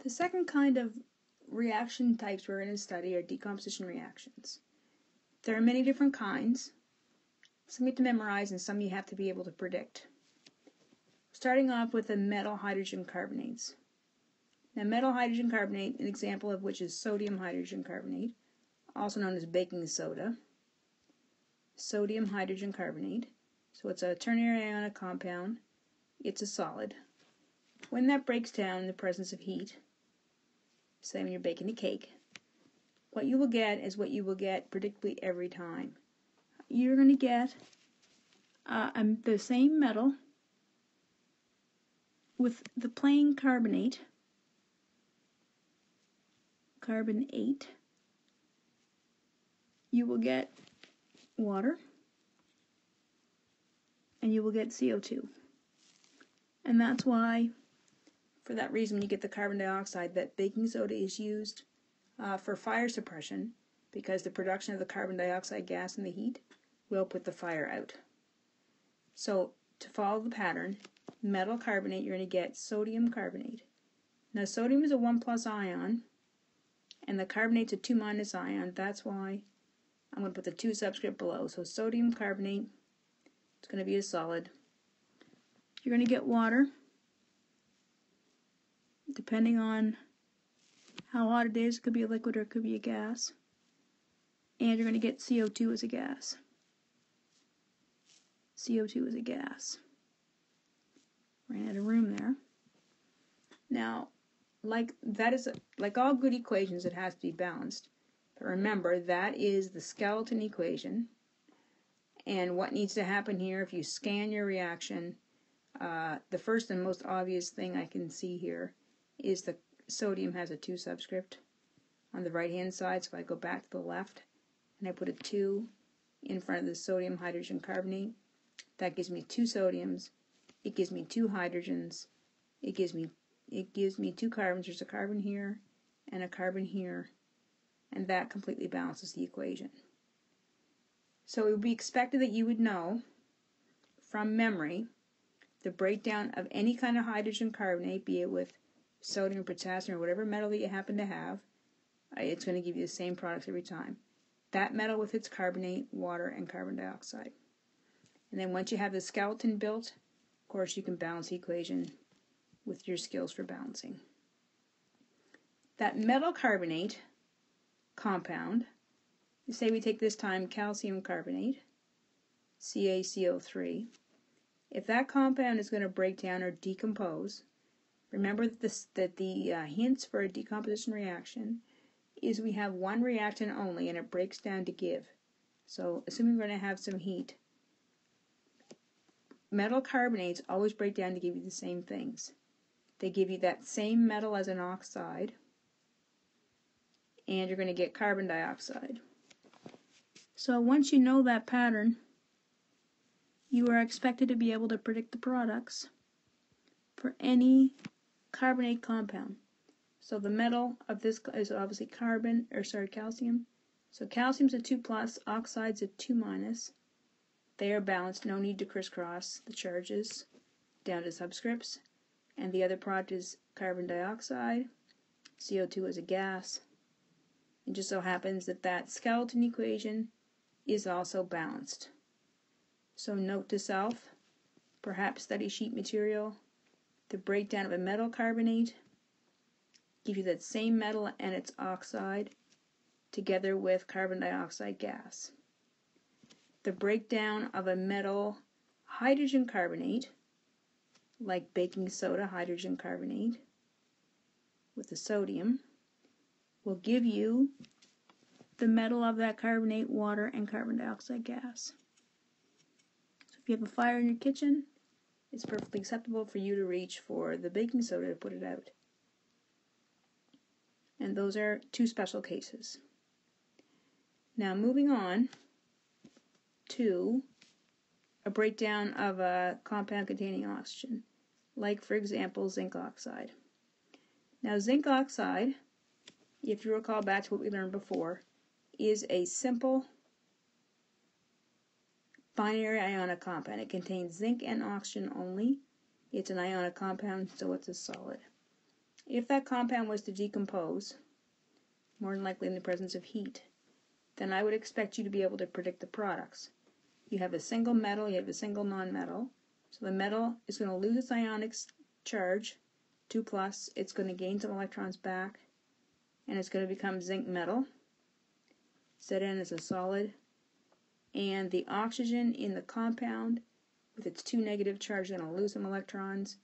The second kind of reaction types we're going to study are decomposition reactions. There are many different kinds. Some you have to memorize and some you have to be able to predict. Starting off with the metal hydrogen carbonates. Now, metal hydrogen carbonate, an example of which is sodium hydrogen carbonate, also known as baking soda. Sodium hydrogen carbonate. So it's a ternary ionic compound. It's a solid. When that breaks down in the presence of heat, say when you're baking a cake, what you will get is what you will get predictably every time. You're going to get the same metal with the plain carbonate, you will get water, and you will get CO2. And that's why, for that reason, when you get the carbon dioxide, that baking soda is used for fire suppression, because the production of the carbon dioxide gas and the heat will put the fire out. So, to follow the pattern, metal carbonate, you're going to get sodium carbonate. Now, sodium is a 1+ ion, and the carbonate's a 2- ion. That's why I'm going to put the 2 subscript below. So, sodium carbonate, it's going to be a solid. You're going to get water, depending on how hot it is. It could be a liquid or it could be a gas. And you're going to get CO2 as a gas. CO2 is a gas. Ran out of room there. Now, like all good equations, it has to be balanced. But remember, that is the skeleton equation. And what needs to happen here, if you scan your reaction, the first and most obvious thing I can see here is the sodium has a 2 subscript on the right-hand side. So if I go back to the left and I put a 2 in front of the sodium hydrogen carbonate, that gives me 2 sodiums. It gives me 2 hydrogens. It gives me 2 carbons. There's a carbon here and a carbon here, and that completely balances the equation. So it would be expected that you would know from memory the breakdown of any kind of hydrogen carbonate, be it with sodium or potassium or whatever metal that you happen to have. It's going to give you the same products every time. That metal with its carbonate, water, and carbon dioxide. And then once you have the skeleton built, of course you can balance the equation with your skills for balancing. That metal carbonate compound, say we take this time calcium carbonate, CaCO3. If that compound is going to break down or decompose, remember that the hints for a decomposition reaction is we have one reactant only and it breaks down to give. So assuming we're going to have some heat, metal carbonates always break down to give you the same things. They give you that same metal as an oxide, and you're going to get carbon dioxide. So once you know that pattern, you are expected to be able to predict the products for any carbonate compound. So the metal of this is obviously calcium. So calcium's a 2+, oxide's a 2-. They are balanced, no need to crisscross the charges down to subscripts. And the other product is carbon dioxide. CO2 is a gas. It just so happens that that skeleton equation is also balanced. So note to self, perhaps study sheet material, the breakdown of a metal carbonate, give you that same metal and its oxide together with carbon dioxide gas. The breakdown of a metal hydrogen carbonate, like baking soda hydrogen carbonate with the sodium, will give you the metal of that carbonate, water, and carbon dioxide gas. So if you have a fire in your kitchen, it's perfectly acceptable for you to reach for the baking soda to put it out. And those are 2 special cases. Now moving on to a breakdown of a compound containing oxygen, like for example zinc oxide. Now zinc oxide, if you recall back to what we learned before, is a simple binary ionic compound. It contains zinc and oxygen only. It's an ionic compound, so it's a solid. If that compound was to decompose, more than likely in the presence of heat, then I would expect you to be able to predict the products. You have a single metal, you have a single nonmetal. So the metal is going to lose its ionic charge, 2+, it's going to gain some electrons back, and it's going to become zinc metal. Zn is a solid. And the oxygen in the compound, with its 2 negative charge, is going to lose some electrons.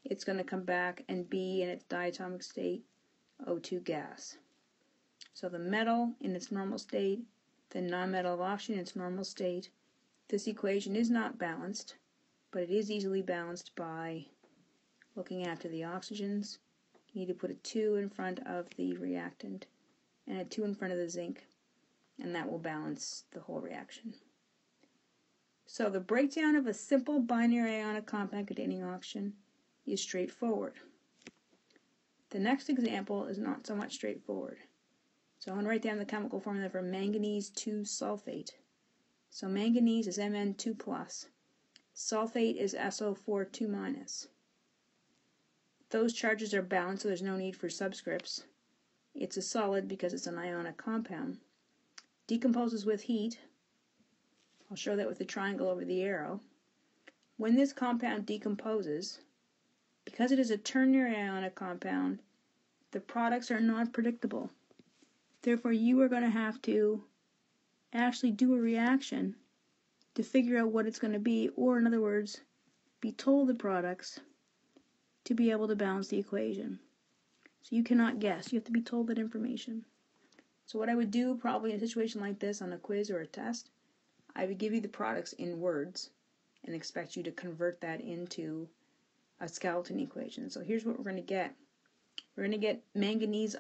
It's going to come back and be in its diatomic state, O2 gas. So the metal in its normal state, the nonmetal of oxygen in its normal state. This equation is not balanced, but it is easily balanced by looking after the oxygens. You need to put a 2 in front of the reactant and a 2 in front of the zinc, and that will balance the whole reaction. So the breakdown of a simple binary ionic compound containing oxygen is straightforward. The next example is not so much straightforward. So I'm going to write down the chemical formula for manganese 2 sulfate. So manganese is Mn2+, sulfate is SO4 2-. Those charges are balanced, so there's no need for subscripts. It's a solid because it's an ionic compound. Decomposes with heat. I'll show that with the triangle over the arrow. When this compound decomposes, because it is a ternary ionic compound, the products are not predictable. Therefore, you are going to have to actually do a reaction to figure out what it's going to be, or in other words, be told the products to be able to balance the equation. So you cannot guess. You have to be told that information. So what I would do probably in a situation like this on a quiz or a test, I would give you the products in words and expect you to convert that into a skeleton equation. So here's what we're going to get. We're going to get manganese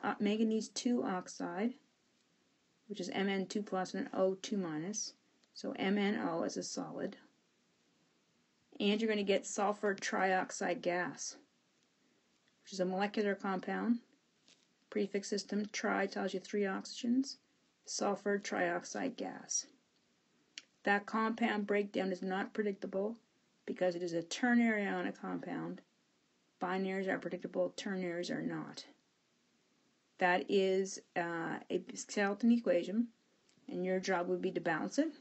2 oxide, which is Mn2+ and an O2-. So MnO as a solid. And you're going to get sulfur trioxide gas, which is a molecular compound. Prefix system tri tells you 3 oxygens. Sulfur trioxide gas. That compound breakdown is not predictable because it is a ternary ionic compound. Binaries are predictable, ternaries are not. That is a skeleton equation, and your job would be to balance it.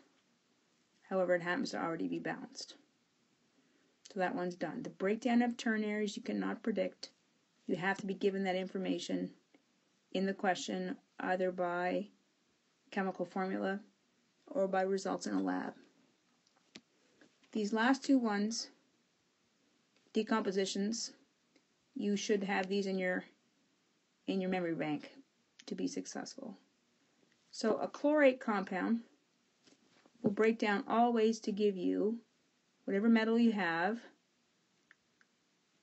However, it happens to already be balanced. So that one's done. The breakdown of ternaries you cannot predict. You have to be given that information in the question either by chemical formula or by results in a lab. These last two ones, decompositions, you should have these in your memory bank to be successful. So a chlorate compound will break down always to give you whatever metal you have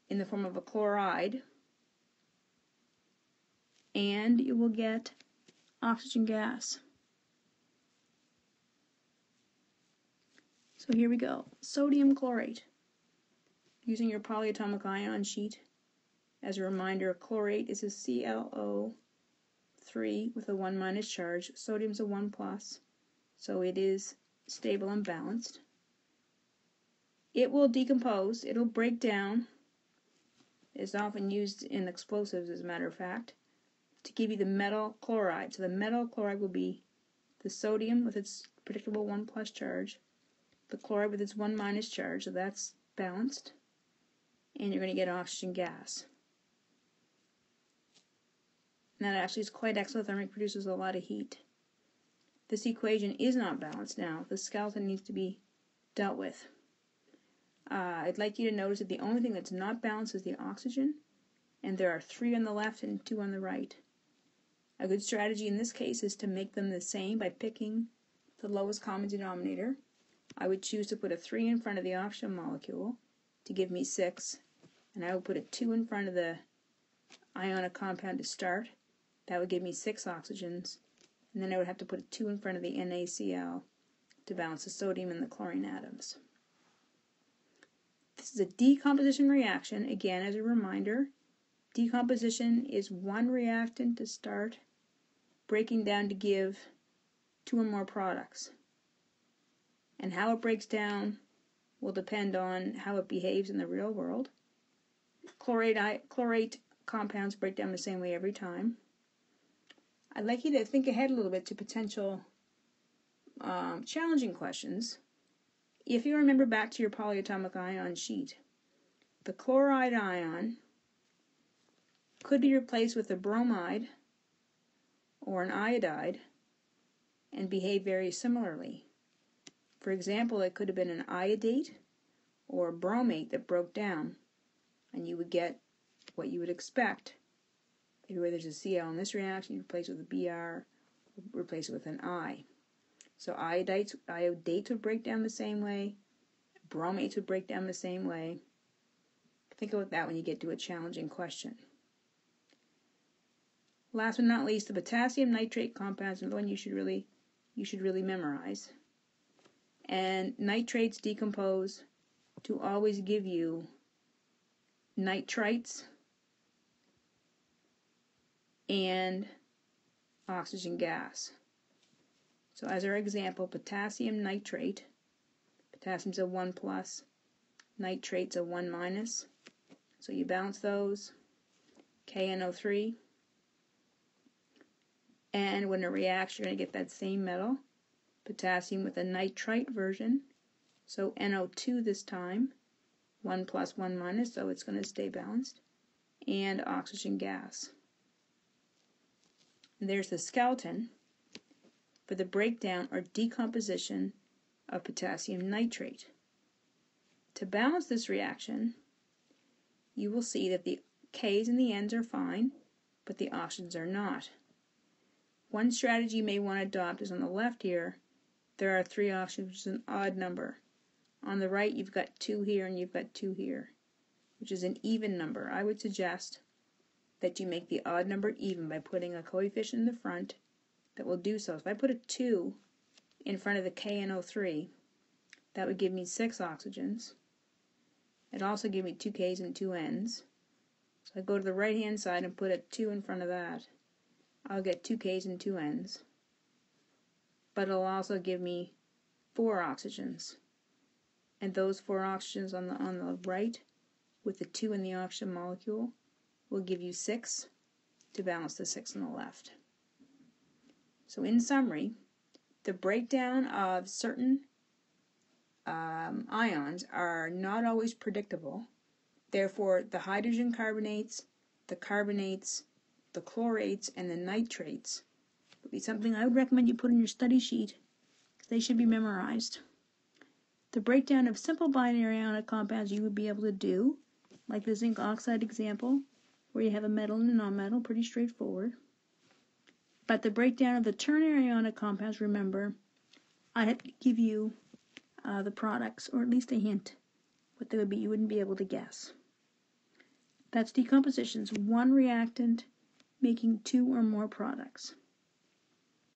in the form of a chloride, and you will get oxygen gas. So here we go. Sodium chlorate. Using your polyatomic ion sheet, as a reminder, chlorate is a ClO3 with a 1- charge. Sodium's a 1+, so it is stable and balanced. It will decompose. It'll break down. It's often used in explosives, as a matter of fact, to give you the metal chloride. So the metal chloride will be the sodium with its predictable 1+ charge, the chloride with its 1- charge, so that's balanced, and you're going to get oxygen gas. And that actually is quite exothermic, produces a lot of heat. This equation is not balanced now. The skeleton needs to be dealt with. I'd like you to notice that the only thing that's not balanced is the oxygen, and there are 3 on the left and 2 on the right. A good strategy in this case is to make them the same by picking the lowest common denominator. I would choose to put a 3 in front of the oxygen molecule to give me 6, and I would put a 2 in front of the ionic compound to start. That would give me 6 oxygens, and then I would have to put a 2 in front of the NaCl to balance the sodium and the chlorine atoms. This is a decomposition reaction. Again, as a reminder, decomposition is one reactant to start, breaking down to give 2 or more products. And how it breaks down will depend on how it behaves in the real world. Chlorate compounds break down the same way every time. I'd like you to think ahead a little bit to potential challenging questions. If you remember back to your polyatomic ion sheet, the chloride ion could be replaced with a bromide or an iodide and behave very similarly. For example, it could have been an iodate or a bromate that broke down, and you would get what you would expect. Everywhere there's a Cl in this reaction, you replace it with a Br, replace it with an I. So iodates would break down the same way, bromates would break down the same way. Think about that when you get to a challenging question. Last but not least, the potassium nitrate compound is another one you should really memorize. And nitrates decompose to always give you nitrites and oxygen gas. So as our example, potassium nitrate, potassium's a 1 plus, nitrate's a 1 minus. So you balance those, KNO3. And when it reacts, you're going to get that same metal, potassium with a nitrite version. So NO2 this time, 1 plus, 1 minus, so it's going to stay balanced. And oxygen gas. And there's the skeleton for the breakdown or decomposition of potassium nitrate. To balance this reaction, you will see that the K's and the N's are fine, but the oxygens are not. One strategy you may want to adopt is on the left here, there are 3 oxygens, which is an odd number. On the right, you've got 2 here and you've got 2 here, which is an even number. I would suggest that you make the odd number even by putting a coefficient in the front that will do so. If I put a 2 in front of the KNO3, that would give me 6 oxygens. It also give me 2 K's and 2 N's. So I go to the right hand side and put a 2 in front of that. I'll get 2 K's and 2 N's. But it'll also give me 4 oxygens. And those 4 oxygens on the right, with the 2 in the oxygen molecule, will give you 6 to balance the 6 on the left. So in summary, the breakdown of certain ions are not always predictable. Therefore, the hydrogen carbonates, the carbonates, the chlorates, and the nitrates would be something I would recommend you put in your study sheet, because they should be memorized. The breakdown of simple binary ionic compounds you would be able to do, like the zinc oxide example, where you have a metal and a nonmetal, pretty straightforward. But the breakdown of the ternary ionic compounds, remember, I have to give you the products, or at least a hint what they would be. You wouldn't be able to guess. That's decompositions, one reactant making 2 or more products.